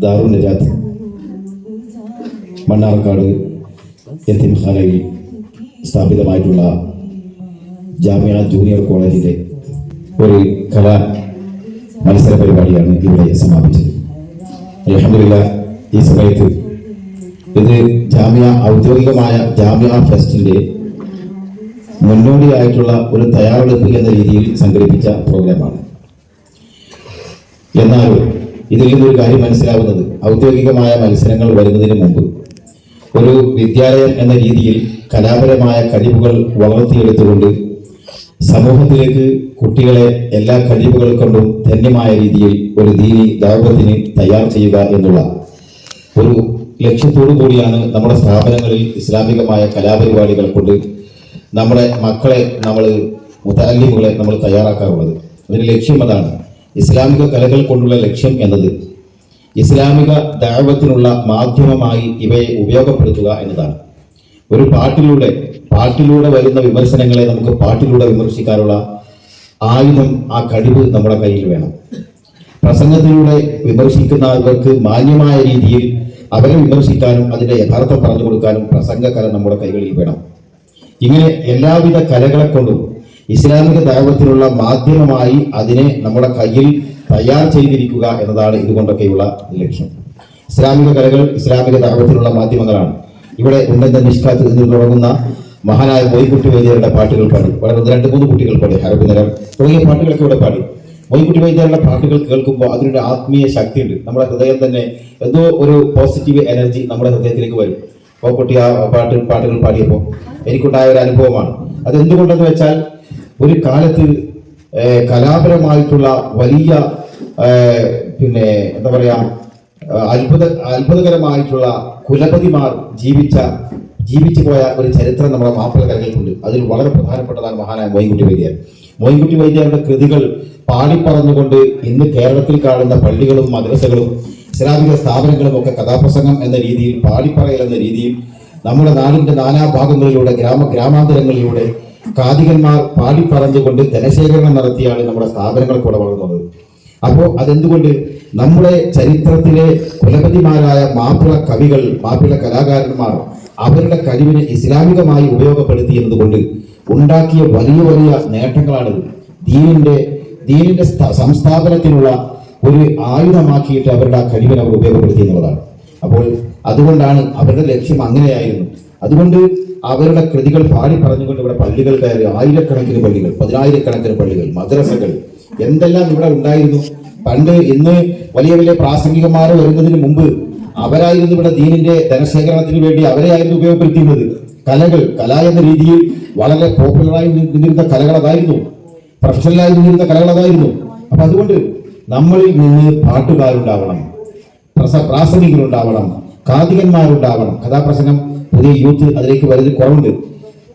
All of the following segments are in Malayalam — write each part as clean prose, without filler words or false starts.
ദാറുൽ നജാത്ത് മണ്ണാർക്കാട് യതീംഖാനയിൽ സ്ഥാപിതമായിട്ടുള്ള ജാമിഅ ജൂനിയർ കോളേജിലെ ഒരു കലാ മത്സര പരിപാടിയാണ് ഇവിടെ സമാപിച്ചത്. അൽഹംദുലില്ലാഹ് ഈ സമയത്ത് ഇത് ഔദ്യോഗികമായ ജാമിഅ ഫെസ്റ്റിന്റെ മുന്നോടിയായിട്ടുള്ള ഒരു തയ്യാറെടുപ്പ് എന്ന രീതിയിൽ സംഘടിപ്പിച്ച പ്രോഗ്രാമാണ്. എന്നാൽ ഇതിൽ നിന്നൊരു കാര്യം മനസ്സിലാവുന്നത്, ഔദ്യോഗികമായ മത്സരങ്ങൾ വരുന്നതിന് മുമ്പ് ഒരു വിദ്യാലയം എന്ന രീതിയിൽ കലാപരമായ കഴിവുകൾ വളർത്തിയെടുത്തുകൊണ്ട് സമൂഹത്തിലേക്ക് കുട്ടികളെ എല്ലാ കഴിവുകൾ കൊണ്ടും ധന്യമായ രീതിയിൽ ഒരു ദീനി ദഅവത്തിന് തയ്യാർ ചെയ്യുക എന്നുള്ള ഒരു ലക്ഷ്യത്തോടു കൂടിയാണ് നമ്മുടെ സ്ഥാപനങ്ങളിൽ ഇസ്ലാമികമായ കലാപരിപാടികൾ കൊണ്ട് നമ്മുടെ മക്കളെ മുതഅല്ലിമുകളെ നമ്മൾ തയ്യാറാക്കാറുള്ളത്. അതിന്റെ ലക്ഷ്യം അതാണ്. ഇസ്ലാമിക കലകൾ കൊണ്ടുള്ള ലക്ഷ്യം എന്നത് ഇസ്ലാമിക ദഅവത്തിനുള്ള മാധ്യമമായി ഇവയെ ഉപയോഗപ്പെടുത്തുക എന്നതാണ്. ഒരു പാട്ടിലൂടെ വരുന്ന വിമർശനങ്ങളെ നമുക്ക് പാട്ടിലൂടെ വിമർശിക്കാനുള്ള ആയുധം, ആ കഴിവ് നമ്മുടെ കയ്യിൽ വേണം. പ്രസംഗത്തിലൂടെ വിമർശിക്കുന്നവർക്ക് മാന്യമായ രീതിയിൽ അവരെ വിമർശിക്കാനും അതിന്റെ യഥാർത്ഥം പറഞ്ഞു കൊടുക്കാനും പ്രസംഗകല നമ്മുടെ കൈകളിൽ വേണം. ഇങ്ങനെ എല്ലാവിധ കലകളെ കൊണ്ടും ഇസ്ലാമിക ദഅവത്തിനുള്ള മാധ്യമമായി അതിനെ നമ്മുടെ കയ്യിൽ തയ്യാർ ചെയ്തിരിക്കുക എന്നതാണ് ഇതുകൊണ്ടൊക്കെയുള്ള ലക്ഷ്യം. ഇസ്ലാമിക കലകൾ ഇസ്ലാമിക ദഅവത്തിനുള്ള മാധ്യമങ്ങളാണ്. ഇവിടെ ഉണ്ടെന്ന നിഷ്കാത്ത് എന്ന് തുടങ്ങുന്ന മഹാനായ മൊയ്കുട്ടി വൈദ്യരുടെ പാട്ടുകൾ പാടി, വളരെ 2-3 കുട്ടികൾ പാടി, ഹരബി നിലം തുടങ്ങിയ പാട്ടുകളൊക്കെ ഇവിടെ പാടി. മൊയ്കുട്ടി വൈദ്യരുടെ പാട്ടുകൾ കേൾക്കുമ്പോൾ അതിനൊരു ആത്മീയ ശക്തിയുണ്ട്. നമ്മുടെ ഹൃദയം തന്നെ എന്തോ ഒരു പോസിറ്റീവ് എനർജി നമ്മുടെ ഹൃദയത്തിലേക്ക് വരും. കോക്കുട്ടി ആ പാട്ടുകൾ പാടിയപ്പോൾ എനിക്കുണ്ടായ ഒരു അനുഭവമാണ്. അതെന്തുകൊണ്ടെന്ന് വെച്ചാൽ, ഒരു കാലത്ത് കലാപരമായിട്ടുള്ള വലിയ എന്താ പറയാ അത്ഭുതകരമായിട്ടുള്ള കുലപതിമാർ ജീവിച്ചു പോയ ഒരു ചരിത്രം നമ്മുടെ മാപ്പിള കലകൾക്കുണ്ട്. അതിൽ വളരെ പ്രധാനപ്പെട്ടതാണ് മഹാനായ മൊയ്ൻകുട്ടി വൈദ്യരുടെ കൃതികൾ പാടിപ്പറഞ്ഞുകൊണ്ട് ഇന്ന് കേരളത്തിൽ കാണുന്ന പള്ളികളും മദ്രസകളും ഇസ്ലാമിക സ്ഥാപനങ്ങളും ഒക്കെ കഥാപ്രസംഗം എന്ന രീതിയിൽ, പാടിപ്പറയൽ എന്ന രീതിയിൽ നമ്മുടെ നാടിന്റെ നാനാഭാഗങ്ങളിലൂടെ ഗ്രാമാന്തരങ്ങളിലൂടെ കാതികന്മാർ പാടിപ്പറഞ്ഞുകൊണ്ട് ധനശേഖരണം നടത്തിയാണ് നമ്മുടെ സ്ഥാപനങ്ങൾക്കൂടെ വളർന്നത്. അപ്പോൾ അതെന്തുകൊണ്ട് നമ്മുടെ ചരിത്രത്തിലെ കുലപതിമാരായ മാപ്പിള കവികൾ, മാപ്പിള കലാകാരന്മാർ അവരുടെ കഴിവിനെ ഇസ്ലാമികമായി ഉപയോഗപ്പെടുത്തി എന്നതുകൊണ്ട് ഉണ്ടാക്കിയ വലിയ വലിയ നേട്ടങ്ങളാണിത്. ദീനിന്റെ സംസ്ഥാപനത്തിനുള്ള ഒരു ആയുധമാക്കിയിട്ട് അവരുടെ ആ കഴിവിനെ അവർ ഉപയോഗപ്പെടുത്തി എന്നുള്ളതാണ്. അപ്പോൾ അതുകൊണ്ടാണ് അവരുടെ ലക്ഷ്യം അങ്ങനെയായിരുന്നു. അതുകൊണ്ട് അവരുടെ കൃതികൾ പാടി പറഞ്ഞുകൊണ്ട് ഇവിടെ പള്ളികൾ കയറി, 1000കണക്കിന് പള്ളികൾ, 10000കണക്കിന് പള്ളികൾ, മദ്രസകൾ എന്തെല്ലാം ഇവിടെ ഉണ്ടായിരുന്നു. പണ്ട് ഇന്ന് വലിയ വലിയ പ്രാസംഗികന്മാർ വരുന്നതിന് മുമ്പ് അവരായിരുന്നു ഇവിടെ ദീനിന്റെ ധനശേഖരണത്തിന് വേണ്ടി അവരെയായിരുന്നു ഉപയോഗപ്പെടുത്തിയിരുന്നത്. കല എന്ന രീതിയിൽ വളരെ പോപ്പുലറായി നിന്നിരുന്ന കലകൾ അതായിരുന്നു, പ്രൊഫഷണലായി നിന്നിരുന്ന കലകൾ അതായിരുന്നു. അപ്പൊ അതുകൊണ്ട് നമ്മളിൽ നിന്ന് പാട്ടുകാരുണ്ടാവണം, പ്രാസംഗികരുണ്ടാവണം, കാതികന്മാരുണ്ടാവണം. കഥാപ്രസംഗം പുതിയ യൂത്ത് അതിലേക്ക് വരുന്നത് കുറവുണ്ട്.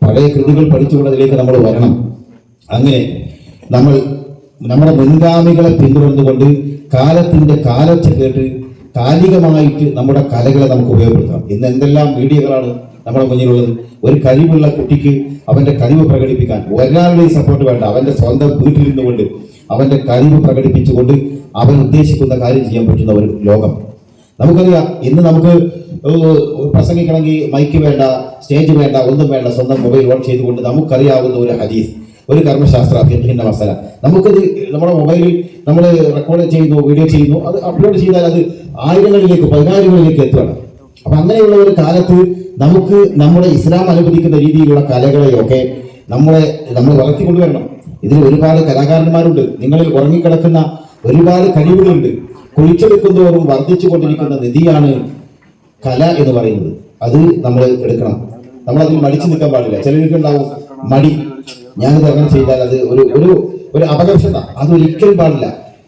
പഴയ കൃതികൾ പഠിച്ചുകൊണ്ട് അതിലേക്ക് നമ്മൾ വരണം. അങ്ങനെ നമ്മൾ നമ്മുടെ മുൻഗാമികളെ പിന്തുടർന്നുകൊണ്ട് കാലത്തിന്റെ കാലൊച്ച കേട്ട് കാലികമായിട്ട് നമ്മുടെ കലകളെ നമുക്ക് ഉപയോഗപ്പെടുത്താം. ഇന്ന് എന്തെല്ലാം മീഡിയകളാണ് നമ്മുടെ മുന്നിലുള്ളത്. ഒരു കഴിവുള്ള കുട്ടിക്ക് അവന്റെ കഴിവ് പ്രകടിപ്പിക്കാൻ ഒരാളുടെയും സപ്പോർട്ട് വേണ്ട. അവന്റെ സ്വന്തം വീട്ടിലിരുന്നു കൊണ്ട് അവന്റെ കഴിവ് പ്രകടിപ്പിച്ചുകൊണ്ട് അവൻ ഉദ്ദേശിക്കുന്ന കാര്യം ചെയ്യാൻ പറ്റുന്ന ഒരു ലോകം നമുക്കറിയാം. ഇന്ന് നമുക്ക് പ്രസംഗിക്കണമെങ്കിൽ മൈക്ക് വേണ്ട, സ്റ്റേജ് വേണ്ട, ഒന്നും വേണ്ട. സ്വന്തം മൊബൈൽ ഓൺ ചെയ്തുകൊണ്ട് നമുക്കറിയാവുന്ന ഒരു ഹദീസ്, ഒരു കർമ്മശാസ്ത്ര ഫിഖ്ഹിന്റെ മസല നമുക്കത് നമ്മുടെ മൊബൈലിൽ നമ്മൾ റെക്കോർഡ് ചെയ്യുന്നു, വീഡിയോ ചെയ്യുന്നു, അത് അപ്ലോഡ് ചെയ്താൽ അത് 1000ങ്ങളിലേക്ക് 10000ങ്ങളിലേക്ക് എത്തുകയാണ്. അപ്പൊ അങ്ങനെയുള്ള ഒരു കാലത്ത് നമുക്ക് നമ്മുടെ ഇസ്ലാം അനുവദിക്കുന്ന രീതിയിലുള്ള കലകളെയൊക്കെ നമ്മൾ വളർത്തിക്കൊണ്ടുവരണം. ഇതിൽ ഒരുപാട് കലാകാരന്മാരുണ്ട്. നിങ്ങളിൽ ഉറങ്ങിക്കിടക്കുന്ന ഒരുപാട് കഴിവുകളുണ്ട്. കുഴിച്ചെടുക്കുന്നതോറും വർദ്ധിച്ചു കൊണ്ടിരിക്കുന്ന നിധിയാണ് കല എന്ന് പറയുന്നത്. അത് നമ്മൾ എടുക്കണം. നമ്മളതിൽ മടിച്ചു നിൽക്കാൻ പാടില്ല. ചിലർക്ക് ഉണ്ടാവും മടി, ഞാനത് അങ്ങനെ ചെയ്താൽ അത് ഒരു അപകർഷത, അതൊരിക്കലും പാടില്ല.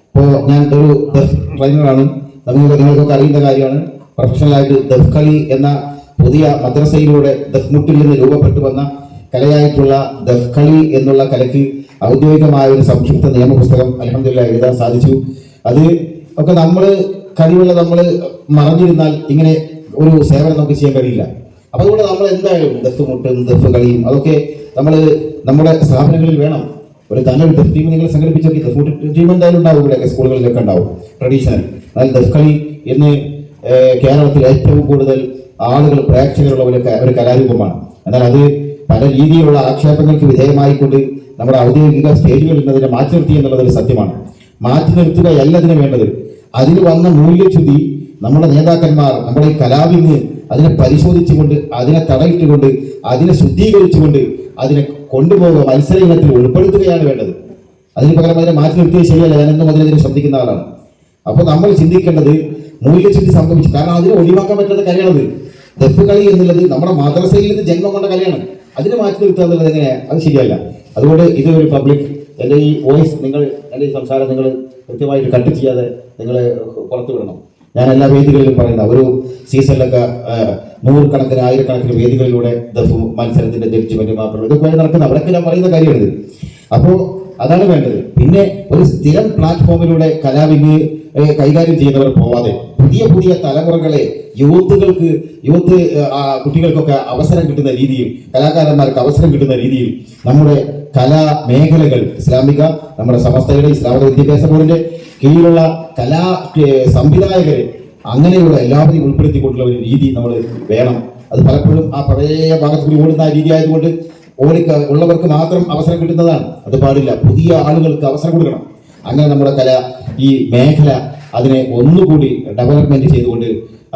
ഇപ്പോൾ ഞാൻ ഒരു ദഫ് ട്രെയിനറാണ്, നിങ്ങൾക്കൊക്കെ അറിയുന്ന കാര്യമാണ്. പ്രൊഫഷണലായിട്ട് ദഫ് കളി എന്ന പുതിയ മദ്രസയിലൂടെ ദഫ് മുട്ടിൽ നിന്ന് രൂപപ്പെട്ടു വന്ന കലയായിട്ടുള്ള ദഫ് കളി എന്നുള്ള കലയ്ക്ക് ഔദ്യോഗികമായ ഒരു സംക്ഷിപ്ത നിയമപുസ്തകം അൽഹംദുലില്ലാഹ് എഴുതാൻ സാധിച്ചു. അത് ഒക്കെ കഴിവുള്ള നമ്മൾ മറഞ്ഞിരുന്നാൽ ഇങ്ങനെ ഒരു സേവനം നമുക്ക് ചെയ്യാൻ കഴിയില്ല. അപ്പൊ അതുകൊണ്ട് നമ്മൾ എന്തായാലും ദഫ് മുട്ടും ദഫ് കളിയും അതൊക്കെ നമ്മുടെ സ്ഥാപനങ്ങളിൽ വേണം. ഒരു നല്ലൊരു ദഫ് ടീം നിങ്ങൾ സംഘടിപ്പിച്ചു നോക്കി. ദഫ് മുട്ട് ടീം എന്തായാലും ഉണ്ടാവും, ഇവിടെയൊക്കെ സ്കൂളുകളിലൊക്കെ ഉണ്ടാവും ട്രഡീഷണൽ. എന്നാൽ ദഫ് കളി ഇന്ന് കേരളത്തിൽ ഏറ്റവും കൂടുതൽ ആളുകൾ പ്രേക്ഷകരുള്ള ഒരു കലാരൂപമാണ്. എന്നാൽ അത് പല രീതിയിലുള്ള ആക്ഷേപങ്ങൾക്ക് വിധേയമായിക്കൊണ്ട് നമ്മുടെ ഔദ്യോഗിക സ്റ്റേജുകളിൽ നിന്നതിനെ മാറ്റി നിർത്തി എന്നുള്ളത് ഒരു സത്യമാണ്. മാറ്റി നിർത്തുകയല്ല അതിന് വേണ്ടത്. അതിന് വന്ന മൂല്യച്യുതി നമ്മുടെ നേതാക്കന്മാർ, നമ്മുടെ ഈ കലാവിന് അതിനെ പരിശോധിച്ചുകൊണ്ട്, അതിനെ തടയിട്ടുകൊണ്ട്, അതിനെ ശുദ്ധീകരിച്ചുകൊണ്ട് അതിനെ കൊണ്ടുപോകുക, മത്സര ഇനത്തിൽ ഉൾപ്പെടുത്തുകയാണ് വേണ്ടത്. അതിന് പകരം അതിനെ മാറ്റി നിർത്തിയത് ശരിയല്ല. ഞാനെന്നും അതിനെതിരെ ശ്രദ്ധിക്കുന്ന ആളാണ്. അപ്പോൾ നമ്മൾ ചിന്തിക്കേണ്ടത് മൂല്യച്യുതി സംഭവിച്ചു. കാരണം അതിനെ ഒഴിവാക്കാൻ പറ്റാത്ത കലയാണത്. ദഫ് കളി എന്നുള്ളത് നമ്മുടെ മദ്രസയിൽ നിന്ന് ജന്മം കൊണ്ട കലയാണ്. അതിനെ മാറ്റി നിർത്തുക എന്നുള്ളത് എങ്ങനെയാണ്? അത് ശരിയല്ല. അതുകൊണ്ട് ഇത് ഒരു പബ്ലിക്, എൻ്റെ ഈ വോയിസ് എൻ്റെ ഈ സംസാരം നിങ്ങൾ കൃത്യമായിട്ട് കട്ട് ചെയ്യാതെ നിങ്ങൾ പുറത്തു വിടണം. ഞാൻ എല്ലാ വേദികളിലും പറയുന്ന ഒരു സീസണിലൊക്കെ നൂറുകണക്കിന് ആയിരക്കണക്കിന് വേദികളിലൂടെ ദഫ് മത്സരത്തിന്റെ ജഡ്ജിമെന്റ് മാത്രം ഇതൊക്കെ നടക്കുന്ന അവരൊക്കെ ഞാൻ പറയുന്ന കാര്യമാണിത്. അപ്പോൾ അതാണ് വേണ്ടത്. പിന്നെ ഒരു സ്ഥിരം പ്ലാറ്റ്ഫോമിലൂടെ കലാവിന് കൈകാര്യം ചെയ്യുന്നവർ പോവാതെ പുതിയ പുതിയ തലമുറകളെ യൂത്ത് കുട്ടികൾക്കൊക്കെ അവസരം കിട്ടുന്ന രീതിയിൽ, കലാകാരന്മാർക്ക് അവസരം കിട്ടുന്ന രീതിയിൽ നമ്മുടെ കലാ മേഖലകൾ നമ്മുടെ സമസ്തയുടെ ഇസ്ലാമിക വിദ്യാഭ്യാസ ബോർഡിന്റെ കീഴിലുള്ള കലാ സംവിധായകരെ അങ്ങനെയുള്ള എല്ലാവരെയും ഉൾപ്പെടുത്തിക്കൊണ്ടുള്ള ഒരു രീതി നമ്മൾ വേണം. അത് പലപ്പോഴും ആ പഴയ ഭാഗത്ത് കൂടി ഓടുന്ന രീതി ആയതുകൊണ്ട് ഉള്ളവർക്ക് മാത്രം അവസരം കിട്ടുന്നതാണ്. അത് പാടില്ല. പുതിയ ആളുകൾക്ക് അവസരം കൊടുക്കണം. അങ്ങനെ നമ്മുടെ കല, ഈ മേഖല അതിനെ ഒന്നുകൂടി ഡെവലപ്മെന്റ് ചെയ്തുകൊണ്ട്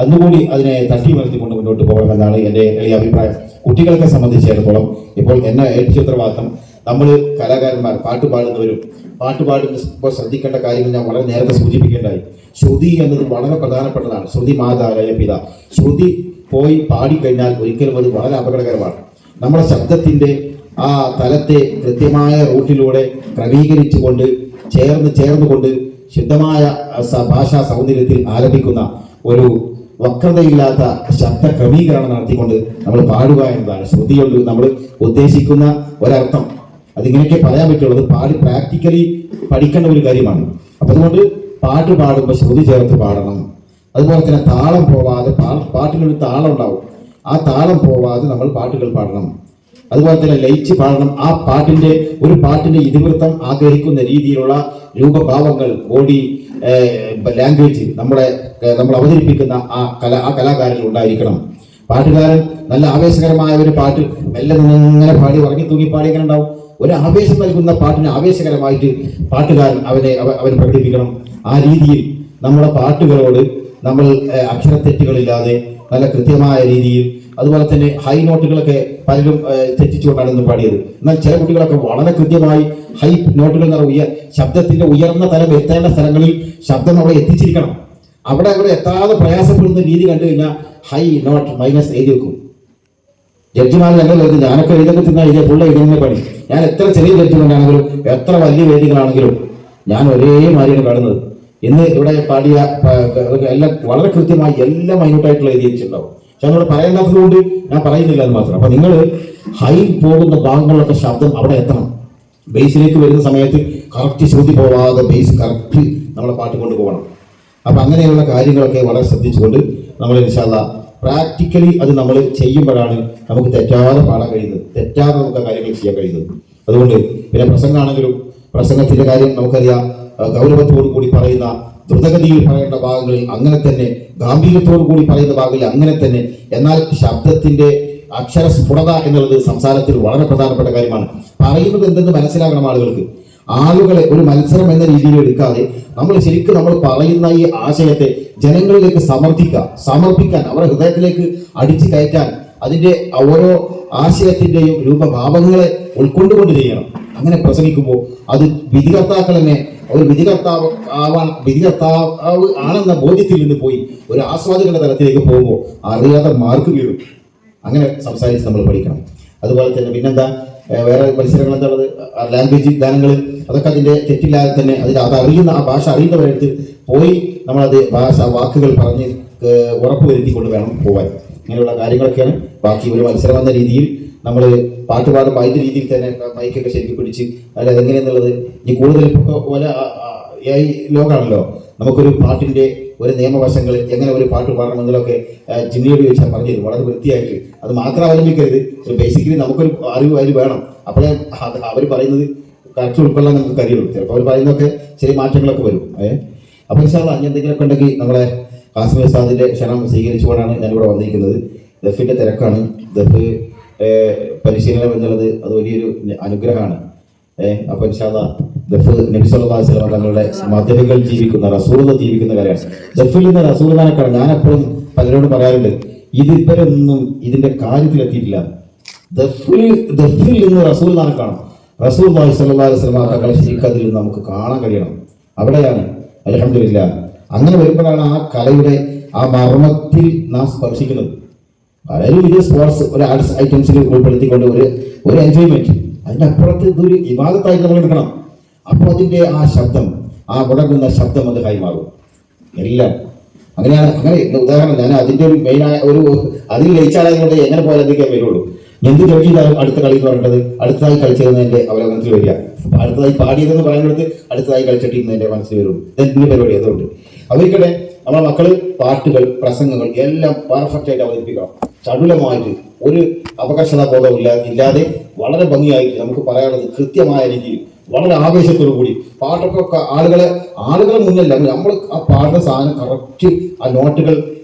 ഒന്നുകൂടി അതിനെ തട്ടിമറിച്ചുകൊണ്ട് മുന്നോട്ട് പോകണമെന്നാണ് എൻ്റെ എളിയ അഭിപ്രായം. കുട്ടികളെ സംബന്ധിച്ചിടത്തോളം ഇപ്പോൾ എന്നെ ഏൽപ്പിച്ച ഉത്തരവാദിത്തം, നമ്മൾ കലാകാരന്മാർ പാട്ട് പാടുമ്പോൾ ശ്രദ്ധിക്കേണ്ട കാര്യങ്ങൾ ഞാൻ വളരെ നേരത്തെ സൂചിപ്പിക്കേണ്ടായി. ശ്രുതി എന്നത് വളരെ പ്രധാനപ്പെട്ടതാണ്. ശ്രുതി മാതാലയ പിത. ശ്രുതി പോയി പാടിക്കഴിഞ്ഞാൽ ഒരിക്കലും അത് വളരെ അപകടകരമാണ്. നമ്മുടെ ശബ്ദത്തിന്റെ ആ തലത്തെ കൃത്യമായ റൂട്ടിലൂടെ ക്രമീകരിച്ചുകൊണ്ട് ചേർന്നുകൊണ്ട് ശുദ്ധമായ ഭാഷാ സൗന്ദര്യത്തിൽ ആലപിക്കുന്ന ഒരു വക്രതയില്ലാത്ത ശബ്ദ ക്രമീകരണം നടത്തിക്കൊണ്ട് നമ്മൾ പാടുക എന്നതാണ് ശ്രുതിയോട് നമ്മൾ ഉദ്ദേശിക്കുന്ന ഒരർത്ഥം. അതിങ്ങനെയൊക്കെ പറയാൻ പറ്റുള്ളൂ. അത് പ്രാക്ടിക്കലി പഠിക്കേണ്ട ഒരു കാര്യമാണ്. അപ്പൊ അതുകൊണ്ട് പാട്ട് പാടുമ്പോൾ ശ്രുതി ചേർത്ത് പാടണം. അതുപോലെ തന്നെ താളം പോവാതെ, പാട്ടിനൊരു താളം ഉണ്ടാവും, ആ താളം പോവാതെ നമ്മൾ പാട്ടുകൾ പാടണം. അതുപോലെ തന്നെ ലയിച്ച് പാടണം. ആ പാട്ടിന്റെ ഇതിവൃത്തം ആഗ്രഹിക്കുന്ന രീതിയിലുള്ള രൂപഭാവങ്ങൾ, ബോഡി ലാംഗ്വേജ് നമ്മൾ അവതരിപ്പിക്കുന്ന ആ കലാകാരനിൽ ഉണ്ടായിരിക്കണം. പാട്ടുകാരൻ നല്ല ആവേശകരമായ ഒരു പാട്ട് മെല്ലെ ഇങ്ങനെ പാടി ഉറങ്ങി തൂങ്ങി പാടി ഇങ്ങനെ ഉണ്ടാവും. ഒരു ആവേശം നൽകുന്ന പാട്ടിന് ആവേശകരമായിട്ട് പാട്ടുകാരൻ അവൻ പ്രകടിപ്പിക്കണം. ആ രീതിയിൽ നമ്മുടെ പാട്ടുകളോട് നമ്മൾ അക്ഷരത്തെറ്റുകളില്ലാതെ നല്ല കൃത്യമായ രീതിയിൽ, അതുപോലെ തന്നെ ഹൈ നോട്ടുകളൊക്കെ പലരും തെറ്റിച്ചുകൊണ്ടാണ് ഇന്ന് പാടിയത്. എന്നാൽ ചില കുട്ടികളൊക്കെ വളരെ കൃത്യമായി ഹൈ നോട്ടുകൾ ശബ്ദത്തിന്റെ ഉയർന്ന തലം എത്തേണ്ട സ്ഥലങ്ങളിൽ ശബ്ദം അവിടെ എത്തിച്ചിരിക്കണം. അവിടെ എത്താതെ പ്രയാസപ്പെടുന്ന രീതി കണ്ടു കഴിഞ്ഞാൽ ഹൈ നോട്ട് മൈനസ് എഴുതി വെക്കും. ജഡ്ജിമാർ ഞങ്ങൾ ഞാനൊക്കെ എഴുതത്തിന്ന എഴുതിയ പുള്ള എഴുതുന്ന പണി. ഞാൻ എത്ര ചെറിയ ജഡ്ജിമെന്റ് ആണെങ്കിലും എത്ര വലിയ വേദികളാണെങ്കിലും ഞാൻ ഒരേ മാതിരിയാണ് കാണുന്നത്. ഇന്ന് ഇവിടെ പാടിയ എല്ലാം വളരെ കൃത്യമായി എല്ലാം മൈന്യൂട്ടായിട്ടുള്ള എഴുതി വെച്ചിട്ടുണ്ടാവും. പക്ഷെ നമ്മളോട് പറയേണ്ടാത്തത് കൊണ്ട് ഞാൻ പറയുന്നില്ല എന്ന് മാത്രം. അപ്പൊ നിങ്ങൾ ഹൈ പോകുന്ന ഭാഗങ്ങളിലൊക്കെ ശബ്ദം അവിടെ എത്തണം. ബേസിലേക്ക് വരുന്ന സമയത്ത് കറക്റ്റ് ശ്രുതി പോവാതെ ബേസ് കറക്റ്റ് നമ്മളെ പാട്ട് കൊണ്ടുപോകണം. അപ്പൊ അങ്ങനെയുള്ള കാര്യങ്ങളൊക്കെ വളരെ ശ്രദ്ധിച്ചുകൊണ്ട് നമ്മൾ ഇൻഷാ അല്ലാഹ് പ്രാക്ടിക്കലി അത് നമ്മൾ ചെയ്യുമ്പോഴാണ് നമുക്ക് തെറ്റാതെ പാടാൻ കഴിയുന്നത്, തെറ്റാതെ നമുക്ക് കാര്യങ്ങൾ ചെയ്യാൻ കഴിയുന്നത്. അതുകൊണ്ട് പിന്നെ പ്രസംഗമാണെങ്കിലും പ്രസംഗത്തിന്റെ കാര്യം നമുക്കറിയാം. ഗൗരവത്തോടു കൂടി പറയുന്ന, ദ്രുതഗതിയിൽ പറയേണ്ട ഭാഗങ്ങളിൽ അങ്ങനെ തന്നെ, ഗാംഭീര്യത്തോടു കൂടി പറയുന്ന ഭാഗങ്ങളിൽ അങ്ങനെ തന്നെ. എന്നാൽ ശബ്ദത്തിന്റെ അക്ഷരസ്ഫുടത എന്നുള്ളത് സംസാരത്തിൽ വളരെ പ്രധാനപ്പെട്ട കാര്യമാണ്. പറയുന്നത് എന്തെന്ന് മനസ്സിലാകണം ആളുകൾക്ക്. ആളുകളെ ഒരു മത്സരം എന്ന രീതിയിൽ എടുക്കാതെ നമ്മൾ പറയുന്ന ഈ ആശയത്തെ ജനങ്ങളിലേക്ക് സമർപ്പിക്കാൻ അവരുടെ ഹൃദയത്തിലേക്ക് അടിച്ചു കയറ്റാൻ, അതിന്റെ ഓരോ ആശയത്തിന്റെയും രൂപഭാവങ്ങളെ ഉൾക്കൊണ്ടുകൊണ്ട് ചെയ്യണം. അങ്ങനെ പ്രസംഗിക്കുമ്പോൾ അത് വിധികർത്താക്കൾ തന്നെ ഒരു വിധികർത്താവ് ആണെന്ന ബോധ്യത്തിൽ നിന്ന് പോയി ഒരു ആസ്വാദകന്റെ തലത്തിലേക്ക് പോകുമ്പോൾ അറിയാതെ മാർക്ക് വീഴും. അങ്ങനെ സംസാരിച്ച് നമ്മൾ പഠിക്കണം. അതുപോലെ തന്നെ പിന്നെന്താ വേറെ മത്സരങ്ങൾ എന്താ ഉള്ളത്? ലാംഗ്വേജ് ഗാനങ്ങൾ, അതൊക്കെ അതിന്റെ തെറ്റില്ലാതെ തന്നെ അതറിയുന്ന ആ ഭാഷ അറിയുന്നവരടുത്ത് പോയി നമ്മളത് വാക്കുകൾ പറഞ്ഞ് ഉറപ്പുവരുത്തിക്കൊണ്ട് വേണം പോകാൻ. ഇങ്ങനെയുള്ള കാര്യങ്ങളൊക്കെയാണ്. ബാക്കി ഒരു മത്സരം എന്ന രീതിയിൽ നമ്മൾ പാട്ട് പാടുമ്പോൾ അതിന്റെ രീതിയിൽ തന്നെ മൈക്കൊക്കെ ശരിക്കും പിടിച്ച് അല്ല എങ്ങനെയെന്നുള്ളത് ഇനി കൂടുതൽ ലോകമാണല്ലോ. നമുക്കൊരു പാട്ടിന്റെ ഒരു നിയമവശങ്ങൾ, എങ്ങനെ ഒരു പാട്ട് പാടണമെന്നൊക്കെ ജിന്നിയോട് ചോദിച്ചാൽ പറഞ്ഞു തരും വളരെ വൃത്തിയായിട്ട്. അത് മാത്രം അവലംബിക്കരുത്. ബേസിക്കലി നമുക്കൊരു അറിവ് അതിൽ വേണം. അപ്പോഴേ അവർ പറയുന്നത് കറക്റ്റ് ഉൾക്കൊള്ളാൻ നമുക്ക് കഴിയുള്ളൂ. ചിലപ്പോൾ അവർ പറയുന്നതൊക്കെ ചെറിയ മാറ്റങ്ങളൊക്കെ വരും. അപ്പോൾ ഇൻഷാ അല്ലാഹ് എന്തെങ്കിലുമൊക്കെ ഉണ്ടെങ്കിൽ നമ്മളെ ഹാസിം ഉസ്താദിന്റെ ക്ഷണം സ്വീകരിച്ചുകൊണ്ടാണ് ഞാനിവിടെ വന്നിരിക്കുന്നത്. ദഫിന്റെ തിരക്കാണ്. ദഫ് പരിശീലനം എന്നുള്ളത് അത് വലിയൊരു അനുഗ്രഹമാണ്. അപ്പൊ ഇൻഷാ അല്ലാഹ് ദഫ് നബി സല്ലല്ലാഹു അലൈഹി വസല്ലം തങ്ങളുടെ മദനികൾ ജീവിക്കുന്ന റസൂലുള്ളാഹി ജീവിക്കുന്ന കാര്യമാണ്. ദഫിൽ നിന്ന് റസൂലുള്ളാഹിനെക്കാണ്. ഞാൻ എപ്പോഴും പലരോട് പറയാറുണ്ട്, ഇത് ഇവരൊന്നും ഇതിന്റെ കാര്യത്തിലെത്തിയിട്ടില്ല. ദഫിൽ നിന്ന് റസൂലുള്ളാഹിനെ കാണും. റസൂലുള്ളാഹി സ്വല്ലല്ലാഹു അലൈഹി വസല്ലം തങ്ങളെ ശരിക്കും അതിൽ നമുക്ക് കാണാൻ കഴിയണം. അവിടെയാണ് അൽഹംദുലില്ലാഹ്. അങ്ങനെ വരുമ്പോഴാണ് ആ കലയുടെ ആ മർമ്മത്തിൽ നാം സ്പർശിക്കുന്നത്. വളരെ വലിയ സ്പോർട്സ് ഒരു ആർട്സ് ഐറ്റംസിൽ ഉൾപ്പെടുത്തിക്കൊണ്ട് ഒരു എൻജോയ്മെന്റ്, അതിന്റെ അപ്പുറത്ത് ഇതൊരു ഇബാദത്തായിട്ട് നമ്മൾ എടുക്കണം. അപ്പോൾ അതിന്റെ ആ ശബ്ദം, ആ മുടങ്ങുന്ന ശബ്ദം അത് കൈമാറും എല്ലാം. അങ്ങനെയാണ്. അങ്ങനെ ഉദാഹരണം ഞാൻ അതിന്റെ ഒരു മെയിനായ ഒരു അതിൽ ലയിച്ചാലായതുകൊണ്ട് എങ്ങനെ പോയാൽ എന്തൊക്കെയാ വരുള്ളൂ. എന്ത് ജോലി അടുത്ത കളി എന്ന് പറഞ്ഞത് അടുത്തതായി കളിച്ചതെന്നതിന്റെ അവലോകനത്തിൽ വരിക. അടുത്തതായി പാടിയതെന്ന് പറയുന്നത് അടുത്തതായി കളിച്ചിട്ടിരുന്നതിന്റെ മനസ്സിൽ വരുള്ളൂ. ഇതിന്റെ പരിപാടി അതുകൊണ്ട് അവർക്കിടെ നമ്മളെ മക്കള് പാട്ടുകൾ പ്രസംഗങ്ങൾ എല്ലാം പെർഫെക്റ്റ് ആയിട്ട് അവതരിപ്പിക്കണം. ചടുലമായിട്ട് ഒരു അപകർഷതാ ബോധം ഇല്ലാതെ വളരെ ഭംഗിയായിട്ട് നമുക്ക് പറയാനുള്ളത് കൃത്യമായ രീതിയിൽ വളരെ ആവേശത്തോടു കൂടി പാട്ടൊക്കെ ആളുകളെ മുന്നില്ല നമ്മൾ ആ പാടുന്ന സാധനം കറക്റ്റ് ആ നോട്ടുകൾ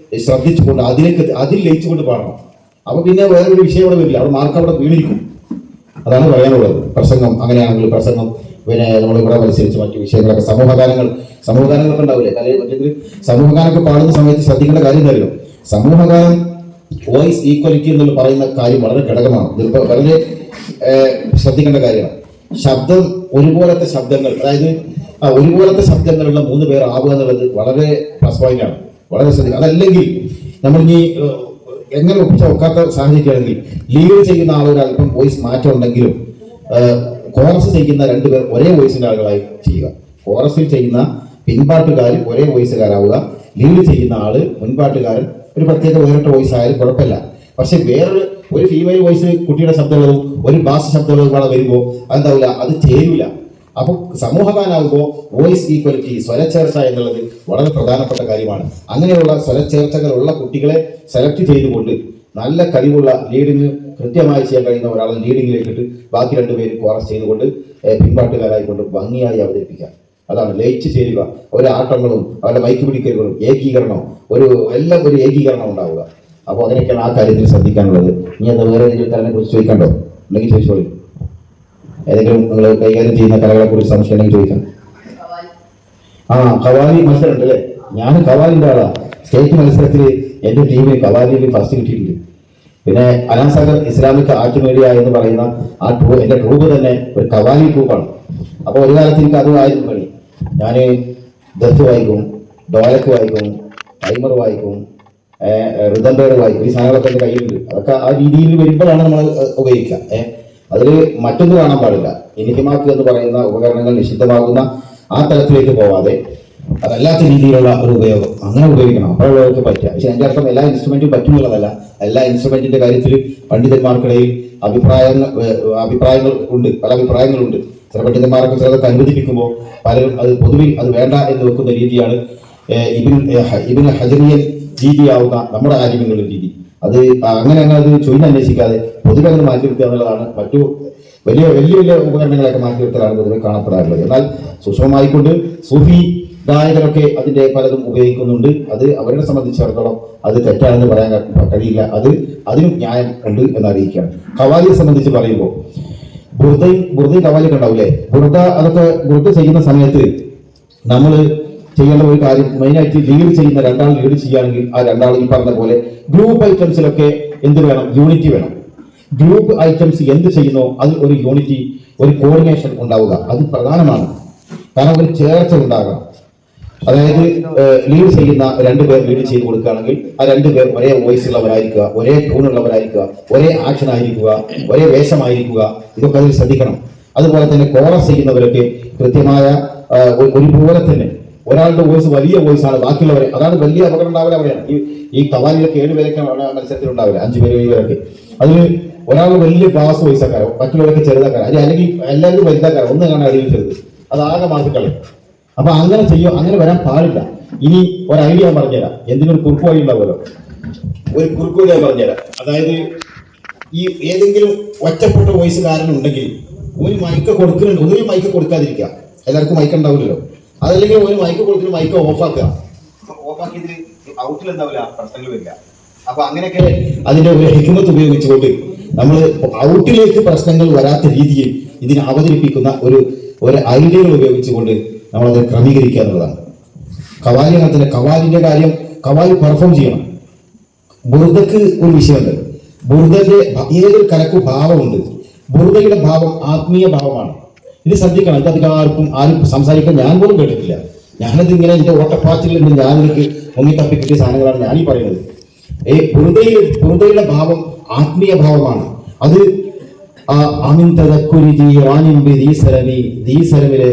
ശ്രദ്ധിച്ചുകൊണ്ട് അതിൽ ലയിച്ചുകൊണ്ട് പാടണം. അപ്പൊ പിന്നെ വേറൊരു വിഷയം അവിടെ വരില്ല, അവിടെ മാർക്ക് അവിടെ വീണിരിക്കും. അതാണ് പറയാനുള്ളത്. പ്രസംഗം അങ്ങനെയാണെങ്കിൽ പ്രസംഗം, പിന്നെ നമ്മൾ ഇവിടെ മത്സരിച്ച് മറ്റു വിഷയങ്ങളൊക്കെ സമൂഹഗാനങ്ങളൊക്കെ ഉണ്ടാവില്ലേ മറ്റേത് സമൂഹഗാനമൊക്കെ പാടുന്ന സമയത്ത് ശ്രദ്ധിക്കേണ്ട കാര്യം എന്തായാലും സമൂഹഗാനം വോയിസ് ഈക്വാലിറ്റി എന്നുള്ള പറയുന്ന കാര്യം വളരെ ഘടകമാണ്. ഇതിപ്പോൾ വളരെ ശ്രദ്ധിക്കേണ്ട കാര്യമാണ്. ശബ്ദം ഒരുപോലത്തെ ശബ്ദങ്ങൾ, അതായത് ഒരുപോലത്തെ ശബ്ദങ്ങളുള്ള 3 പേർ ആവുക എന്നുള്ളത് വളരെ പ്ലസ് പോയിന്റ് ആണ്. വളരെ ശ്രദ്ധിക്കുക. അതല്ലെങ്കിൽ നമ്മൾ ഇനി എങ്ങനെ ഒക്കാത്ത സാഹചര്യമാണെങ്കിൽ ലീഡ് ചെയ്യുന്ന ആളുകൾ അല്പം വോയിസ് മാറ്റം ഉണ്ടെങ്കിലും കോറസ് ചെയ്യുന്ന 2 പേർ ഒരേ വോയിസിന്റെ ആളുകളായി ചെയ്യുക. കോറസിൽ ചെയ്യുന്ന പിൻപാട്ടുകാർ ഒരേ വോയിസുകാരാവുക. ലീഡ് ചെയ്യുന്ന ആള് മുൻപാട്ടുകാരൻ ഒരു പ്രത്യേക വേറിട്ട വോയിസ് ആയാലും കുഴപ്പമില്ല. പക്ഷെ ഒരു ഫീമെയിൽ വോയിസ് കുട്ടിയുടെ ശബ്ദമുള്ളതും ഒരു ബാസ് ശബ്ദമുള്ളതും കൂടെ വരുമ്പോൾ അതെന്താവില്ല, അത് ചേരില്ല. അപ്പൊ സമൂഹഗാനാകുമ്പോൾ വോയിസ് ഈക്വാലിറ്റി, സ്വരച്ചേർച്ച എന്നുള്ളത് വളരെ പ്രധാനപ്പെട്ട കാര്യമാണ്. അങ്ങനെയുള്ള സ്വരച്ചേർച്ചകളുള്ള കുട്ടികളെ സെലക്ട് ചെയ്തുകൊണ്ട് നല്ല കഴിവുള്ള ലീഡിങ് കൃത്യമായി ചെയ്യാൻ കഴിയുന്ന ഒരാളെ ലീഡിങ്ങിലേക്ക് ഇട്ട് ബാക്കി 2 പേര് കോറസ് ചെയ്തുകൊണ്ട് പിൻപാട്ടുകാരായിക്കൊണ്ട് ഭംഗിയായി അവതരിപ്പിക്കുക. അതാണ് ലയിച്ച് ചേരുക. ഒരു ആട്ടങ്ങളും അവരുടെ മൈക്ക് പിടിക്കലുകളും ഏകീകരണവും എല്ലാം ഒരു ഏകീകരണം ഉണ്ടാവുക. അപ്പോൾ അങ്ങനെയൊക്കെയാണ് ആ കാര്യത്തിൽ ശ്രദ്ധിക്കാനുള്ളത്. ഇനി എന്താ വേറെ ഏതെങ്കിലും കലനെ കുറിച്ച് ചോദിക്കണ്ടോ? ഉണ്ടെങ്കിൽ ചോദിച്ചോളൂ. ഏതെങ്കിലും നിങ്ങൾ കൈകാര്യം ചെയ്യുന്ന കലകളെ കുറിച്ച് സംശയം ഉണ്ടെങ്കിൽ ചോദിക്കാം. ഖവാലി മത്സരം ഉണ്ട് അല്ലേ? ഞാൻ ഖവാലിന്റെ ആളാ. സ്റ്റേറ്റ് മത്സരത്തിൽ എന്റെ ടീമിൽ ഖവാലിയിൽ ഫസ്റ്റ് കിട്ടിയിട്ടുണ്ട്. പിന്നെ അനാസാഗർ ഇസ്ലാമിക് ആർട്ട് മീഡിയ എന്ന് പറയുന്ന എന്റെ ട്രൂപ്പ് തന്നെ ഒരു ഖവാലി ട്രൂപ്പാണ്. അപ്പൊ ഒരു കാലത്ത് എനിക്ക് അത് ആയിരുന്നു പണി. ഞാൻ ദഫ് വായിക്കും, ഡോലക്ക് വായിക്കും, ടൈമർ വായിക്കും, റിതംബേഡ് വായിക്കും. ഈ സാധനങ്ങളൊക്കെ എന്റെ കയ്യിലുണ്ട്. അതൊക്കെ ആ രീതിയിൽ വരുമ്പോഴാണ് നമ്മൾ ഉപയോഗിക്കുക. അതിൽ മറ്റൊന്നും കാണാൻ പാടില്ല. ഇനിഹിമാക്ക് എന്ന് പറയുന്ന ഉപകരണങ്ങൾ നിഷിദ്ധമാകുന്ന ആ തലത്തിലേക്ക് പോവാതെ അതല്ലാത്ത രീതിയിലുള്ള ഒരു ഉപയോഗം അങ്ങനെ ഉപയോഗിക്കണം. അപ്പോഴവർക്ക് പറ്റുക. പക്ഷെ എൻ്റെ അർത്ഥം എല്ലാ ഇൻസ്ട്രുമെന്റും പറ്റുന്നുള്ളതല്ല. എല്ലാ ഇൻസ്ട്രുമെന്റിന്റെ കാര്യത്തിൽ പണ്ഡിതന്മാർക്കിടയിൽ അഭിപ്രായങ്ങൾ ഉണ്ട്, പല അഭിപ്രായങ്ങളുണ്ട്. ചില പണ്ഡിതന്മാരൊക്കെ ചിലതൊക്കെ അനുവദിപ്പിക്കുമ്പോൾ പലരും അത് പൊതുവിൽ അത് വേണ്ട എന്ന് വെക്കുന്ന രീതിയാണ് ഇബ്നു ഹജറിയൻ രീതിയാവുന്ന നമ്മുടെ ആലിമ്യങ്ങളുടെ രീതി. അത് അങ്ങനെ അത് ചൊയ്ന്നന്വേഷിക്കാതെ പൊതുവെ അങ്ങനെ മാറ്റി നിർത്തുക എന്നുള്ളതാണ്. മറ്റു വലിയ വലിയ വലിയ ഉപകരണങ്ങളൊക്കെ മാറ്റി നിർത്തലാണ് പൊതുവെ കാണപ്പെടാറുള്ളത്. എന്നാൽ സൂക്ഷ്മമായിക്കൊണ്ട് സൂഫി ഗായകരൊക്കെ അതിന്റെ പലതും ഉപയോഗിക്കുന്നുണ്ട്. അത് അവരെ സംബന്ധിച്ചിടത്തോളം അത് തെറ്റാണെന്ന് പറയാൻ കഴിയില്ല. അതിനും ന്യായം ഉണ്ട് എന്ന് അറിയിക്കുകയാണ്. ഖവാലിയെ സംബന്ധിച്ച് പറയുമ്പോൾ ബുർദയും ഖവാലിയൊക്കെ ഉണ്ടാവില്ലേ? ബുർദ ചെയ്യുന്ന സമയത്ത് നമ്മൾ ചെയ്യേണ്ട ഒരു കാര്യം, മെയിനായിട്ട് ലീഡ് ചെയ്യുന്ന 2 ആൾ ലീഡ് ചെയ്യുകയാണെങ്കിൽ ആ 2 ആൾ ഈ പറഞ്ഞ പോലെ ഗ്രൂപ്പ് ഐറ്റംസിലൊക്കെ എന്ത് വേണം? യൂണിറ്റി വേണം. ഗ്രൂപ്പ് ഐറ്റംസ് എന്ത് ചെയ്യുന്നോ അതിൽ ഒരു യൂണിറ്റി, ഒരു കോർഡിനേഷൻ ഉണ്ടാവുക അത് പ്രധാനമാണ്. കാരണം ഒരു ചേർച്ച ഉണ്ടാകണം. അതായത് ലീഡ് ചെയ്യുന്ന 2 പേർ ലീഡ് ചെയ്ത് കൊടുക്കുകയാണെങ്കിൽ ആ 2 പേർ ഒരേ വോയിസ് ഉള്ളവരായിരിക്കുക, ഒരേ ടൂണുള്ളവരായിരിക്കുക, ഒരേ ആക്ഷൻ ആയിരിക്കുക, ഒരേ വേഷമായിരിക്കുക. ഇതൊക്കെ അതിൽ ശ്രദ്ധിക്കണം. അതുപോലെ തന്നെ കോറസ് ചെയ്യുന്നവരൊക്കെ കൃത്യമായ ഒരുപോലെ തന്നെ ഒരാളുടെ വോയിസ് വലിയ വോയിസ് ആണ്, ബാക്കിയുള്ളവരെ അതാണ് വലിയ അപകടം ഉണ്ടാവില്ല. അവിടെയാണ് ഈ ഖവാലിയിലൊക്കെ 7 പേരൊക്കെ മത്സരത്തിൽ ഉണ്ടാവില്ല, 5 പേര് 7 പേരൊക്കെ. അതിൽ ഒരാൾ വലിയ ബാസ് വോയിസ് ആക്കാരോ, മറ്റുള്ളവരൊക്കെ ചെറുതാക്കാരോ, അല്ലെങ്കിൽ എല്ലാവരും വലുതാക്കാരോ, ഒന്ന് കാണാൻ അടിയിൽ ചെറുത്, അതാകെ മാറ്റിക്കളയും. അപ്പൊ അങ്ങനെ വരാൻ പാടില്ല. ഇനി ഒരു ഐഡിയ ഞാൻ പറഞ്ഞുതരാം. എന്തിനൊരു കുറുക്കു വഴി ഉണ്ടാവുമല്ലോ, ഒരു കുറുക്കു വഴി ഞാൻ പറഞ്ഞുതരാം. അതായത് ഈ ഏതെങ്കിലും ഒറ്റപ്പെട്ട വോയിസുകാരനുണ്ടെങ്കിൽ ഒരു മൈക്ക് കൊടുക്കുന്നുണ്ട്, ഒന്നിനും മൈക്ക് കൊടുക്കാതിരിക്കുക. എല്ലാവർക്കും മൈക്ക് ഉണ്ടാവില്ലല്ലോ. അതല്ലെങ്കിൽ ഒരു മൈക്ക് കൊടുത്തിട്ട് മൈക്ക് ഓഫാക്കുക. ഓഫാക്കിയിട്ട് ഔട്ടിൽ എന്താവില്ല, പ്രശ്നങ്ങൾ വരില്ല. അപ്പൊ അങ്ങനെയൊക്കെ അതിന്റെ ഒരു ഹിക്മത്ത് ഉപയോഗിച്ചുകൊണ്ട് നമ്മൾ ഔട്ടിലേക്ക് പ്രശ്നങ്ങൾ വരാത്ത രീതിയിൽ ഇതിനെ അവതരിപ്പിക്കുന്ന ഒരു ഐഡിയകൾ ഉപയോഗിച്ചുകൊണ്ട് നമ്മളത് ക്രമീകരിക്കുക എന്നുള്ളതാണ്. കവാലി അങ്ങനെ തന്നെ. കവാലിന്റെ കാര്യം, കവാലി പെർഫോം ചെയ്യണം. ബുർദക്ക് ഒരു വിഷയമുണ്ട്. ബുർദന്റെ ഏതൊരു കലക്കും ഭാവമുണ്ട്. ബുർദയുടെ ഭാവം ആത്മീയ ഭാവമാണ്. ഇത് ശ്രദ്ധിക്കണം. ഇത് അധികം ആരും സംസാരിക്കാൻ ഞാൻ പോലും കേട്ടിട്ടില്ല. ഞാനത് ഇങ്ങനെ എന്റെ ഓട്ടപ്പാച്ചിൽ നിന്ന് ഞാൻ എനിക്ക് മുങ്ങിത്തപ്പി കിട്ടിയ സാധനങ്ങളാണ് ഞാനീ പറയുന്നത്. ബുർദയുടെ ഭാവം ആത്മീയ ഭാവമാണ്. അത് അമിൻ തദക്കുരി ജീറാനിൻ ബിദീസരമി, ദീസരമിലെ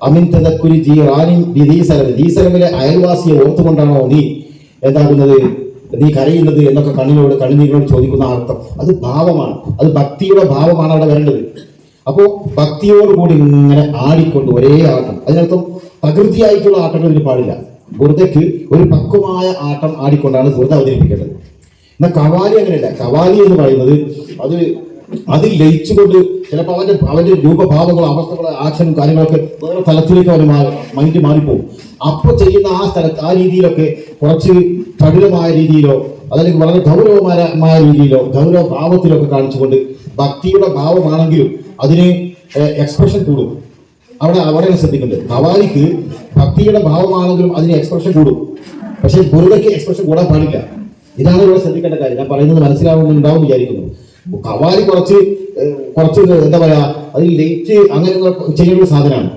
അമിൻ തദക്കുരി ജീറാനിൻ ബിദീസരമി, ദീസരമിലെ അയൽവാസിയെ ഓർത്തുകൊണ്ടാണോ നീ എന്താകുന്നത്, നീ കരയുന്നത് എന്നൊക്കെ കണ്ണുനീരോട് ചോദിക്കുന്ന അർത്ഥം. അത് ഭാവമാണ്, അത് ഭക്തിയുടെ ഭാവമാണ് അവിടെ വരേണ്ടത്. അപ്പോ ഭക്തിയോടുകൂടി ഇങ്ങനെ ആടിക്കൊണ്ട് ഒരേ ആട്ടം. അതിനർത്ഥം പ്രകൃതിയായിട്ടുള്ള ആട്ടങ്ങൾ ഇതിന് പാടില്ല. ബുർദയ്ക്ക് ഒരു പക്വമായ ആട്ടം ആടിക്കൊണ്ടാണ് ബുർദ അവതരിപ്പിക്കേണ്ടത്. എന്നാൽ കവാലി അങ്ങനെയല്ല. കവാലി എന്ന് പറയുന്നത് അതിൽ ലയിച്ചുകൊണ്ട് ചിലപ്പോൾ അവന്റെ രൂപഭാവങ്ങളോ അവസ്ഥകളോ ആക്ഷനും കാര്യങ്ങളൊക്കെ വേറെ തലത്തിലേക്ക് അവന് മൈൻഡ് മാറിപ്പോകും. അപ്പൊ ചെയ്യുന്ന ആ സ്ഥലത്ത് ആ രീതിയിലൊക്കെ കുറച്ച് ചടുലമായ രീതിയിലോ അതല്ലെങ്കിൽ വളരെ ഗൗരവമായ രീതിയിലോ ഗൗരവ ഭാവത്തിലൊക്കെ കാണിച്ചുകൊണ്ട് ഭക്തിയുടെ ഭാവമാണെങ്കിലും അതിന് എക്സ്പ്രഷൻ കൂടും. അവിടെ ശ്രദ്ധിക്കേണ്ടത് കവാലിക്ക് ഭക്തിയുടെ ഭാവമാണെങ്കിലും അതിന് എക്സ്പ്രഷൻ കൂടും. പക്ഷെ ബുർദയ്ക്ക് എക്സ്പ്രഷൻ കൂടാൻ പാടില്ല. ഇതാണ് ഇവിടെ ശ്രദ്ധിക്കേണ്ട കാര്യം. ഞാൻ പറയുന്നത് മനസ്സിലാവുന്നുണ്ടാവും വിചാരിക്കുന്നു. കവാലി കുറച്ച് എന്താ പറയാ, അതിൽ ലയിച്ച് അങ്ങനെ ചെയ്യുന്ന സാധനമാണ്.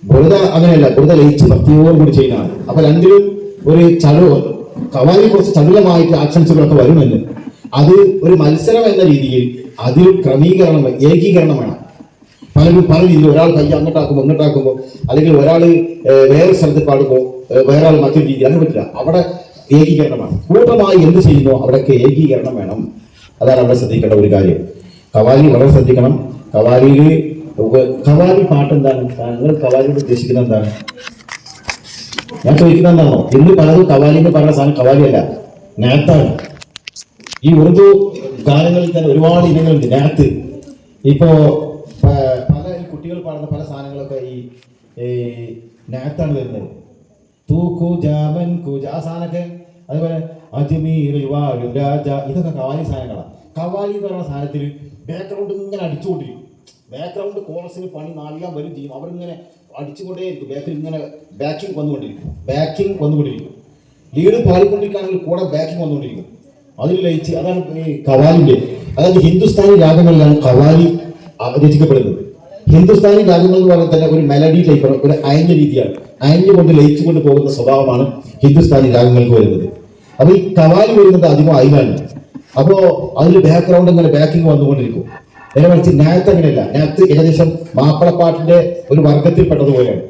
ബുർദ അങ്ങനെയല്ല. ബുർദ ലയിച്ച് ഭക്തിയോടുകൂടി ചെയ്യുന്നതാണ്. അപ്പൊ രണ്ടിലും ഒരു കവാലി കുറച്ച് ചടുലമായിട്ട് ആക്ഷൻസുകളൊക്കെ വരുമെന്ന്, അത് ഒരു മത്സരം എന്ന രീതിയിൽ അതിൽ ക്രമീകരണം, ഏകീകരണം വേണം. പലരും പല രീതിയിൽ ഒരാൾ കൈ അങ്ങോട്ടാക്കുമ്പോൾ അല്ലെങ്കിൽ ഒരാൾ വേറെ സ്ഥലത്ത് പാടുമ്പോൾ വേറെ ആൾ മറ്റൊരു രീതി, അങ്ങനെ പറ്റില്ല. അവിടെ ഏകീകരണമാണ്. കൂട്ടമായി എന്ത് ചെയ്യുന്നോ അവിടെയൊക്കെ ഏകീകരണം വേണം. അതാണ് അവിടെ ശ്രദ്ധിക്കേണ്ട ഒരു കാര്യം. കവാലി വളരെ ശ്രദ്ധിക്കണം. കവാലി പാട്ട് എന്താണ്? നിങ്ങൾ കവാലിയോട് ഉദ്ദേശിക്കുന്നത് എന്താണ്? ഞാൻ ചോദിക്കുന്നത് എന്താണോ, ഇന്ന് പലതും കവാലി എന്ന് പറയുന്ന സാധനം കവാലിയല്ല, നാത്താണ്. ഈ ഉറുദു ഗാനങ്ങളിൽ തന്നെ ഒരുപാട് ഇനങ്ങളുണ്ട്. നാത്ത് ഇപ്പോ പല കുട്ടികൾ പാടുന്ന പല സാധനങ്ങളൊക്കെ ഈ നാത്താണ് വരുന്നത്. തൂക്കു ജാമൻ കൂജ ആ സാധനമൊക്കെ, അതുപോലെ അജ്മീറിൽ വാഴും രാജ, ഇതൊക്കെ കവാലി സാധനങ്ങളാണ്. കവാലി എന്ന് പറയുന്ന സാധനത്തിൽ ബാക്ക്ഗ്രൗണ്ട് ഇങ്ങനെ അടിച്ചുകൊണ്ടിരിക്കും. ബാക്ക്ഗ്രൗണ്ട് കോറസിന് പണി നാളിയാൻ വരും ചെയ്യും. അവരിങ്ങനെ അടിച്ചുകൊണ്ടേയിരിക്കും. ബാക്കിൽ ഇങ്ങനെ ബാക്കിംഗ് വന്നുകൊണ്ടിരിക്കും. ലീഡ് പാടിക്കൊണ്ടിരിക്കുകയാണെങ്കിൽ കൂടെ ബാക്കിംഗ് വന്നുകൊണ്ടിരിക്കും. അതിൽ ലയിച്ച് അതാണ് ഈ കവാലിന്റെ. അതായത് ഹിന്ദുസ്ഥാനി രാഗങ്ങളിലാണ് കവാലി രചിക്കപ്പെടുന്നത്. ഹിന്ദുസ്ഥാനി രാഗങ്ങൾ എന്ന് പറഞ്ഞാൽ തന്നെ ഒരു മെലഡി ടൈപ്പ്, ഒരു അയഞ്ഞ രീതിയാണ്. അയഞ്ഞുകൊണ്ട് ലയിച്ചുകൊണ്ട് പോകുന്ന സ്വഭാവമാണ് ഹിന്ദുസ്ഥാനി രാഗങ്ങൾക്ക് വരുന്നത്. അപ്പൊ ഈ കവാലി വരുന്നത് അധികം അയിലാണ്. അപ്പോ അതിൽ ബാക്ക്ഗ്രൗണ്ട് ഇങ്ങനെ ബാക്കിംഗ് വന്നുകൊണ്ടിരിക്കും. നേരെ മറിച്ച് നാത്ത് അങ്ങനെയല്ല. നാത്ത് ഏകദേശം മാപ്പിളപ്പാട്ടിന്റെ ഒരു വർഗത്തിൽപ്പെട്ടതുപോലെയാണ്.